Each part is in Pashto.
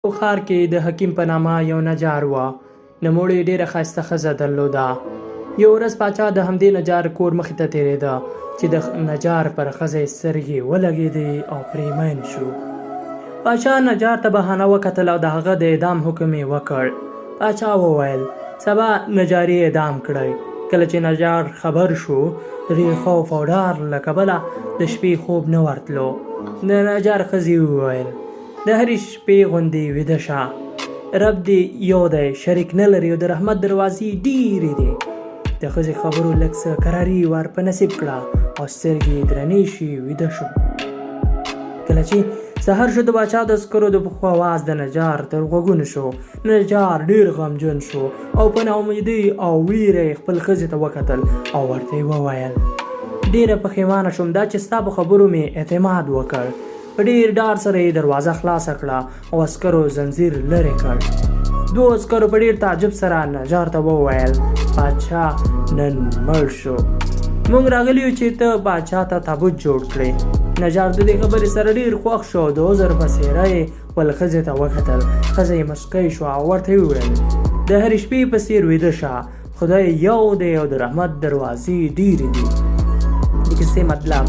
په ښار کې د حکیم په نامه یو نجار وه. نوموړې ډېره ښایسته ښځه درلوده. یو ورځ پاچا د همدې نجار کور مخې ته تېرېده چې د نجار پر ښځه یې سترګې ولګېدې او پرې مین شو. پاچا نجار ته بهانه وکتل او د هغه د اعدام حکم یې وکړ. پاچا وویل سبا نجاري اعدام کړئ. کله چې نجار خبر شو د ډېر خوف او ډار له کبله د شپې خوب نه ورتلو. د نجار ښځې وویل د هرې شپې غوندې ویده شه. رب دې یو دی، شریک نه لري او د رحمت دروازې ډېرې دي. د ښځې خبرو لږ څه کراري ور په نصیب کړه او سترګې درنې شي ویده شو. کله چې سهار شو د باچا د عسکرو د پښو اواز د نجار تر غوږونو شو. نجار ډېر غمجن شو او په ناامیدۍ او ویره خپل ښځې ته وکتل او ورته یې وویل ډېره پښیمانه شوم دا چې ستا په خبرو مې اعتماد وکړ. په ډېر ډار سره یې دروازه خلاصه کړه او عسکرو زنځیر لرې کړ. دوو عسکرو په ډېر تعجب سره نجار ته وویل باچا نن مړ شو. موږ راغلي یو چې ته باچا ته تابوت جوړ کړې. نجار د دې خبرې سره ډېر خوښ شو. د عذر په څېره یې خپل ښځې ته وکتل. ښځه یې مسکی شوه او ورته یې وویل د هرې شپې په څېر ویده شه. خدای یو دی او د رحمت دروازې ډېرې دي. د کیسې مطلب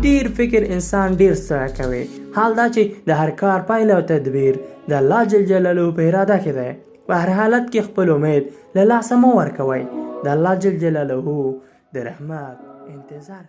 ډېر فکر انسان ډېر ستړی کوي. حال دا چې د هر کار پایله او تدبیر د الله جل جلاله په اراده کې دی. په هر حالت کې خپل امید له لاسه مه ورکوئ. د الله جل جلاله د رحمت انتظار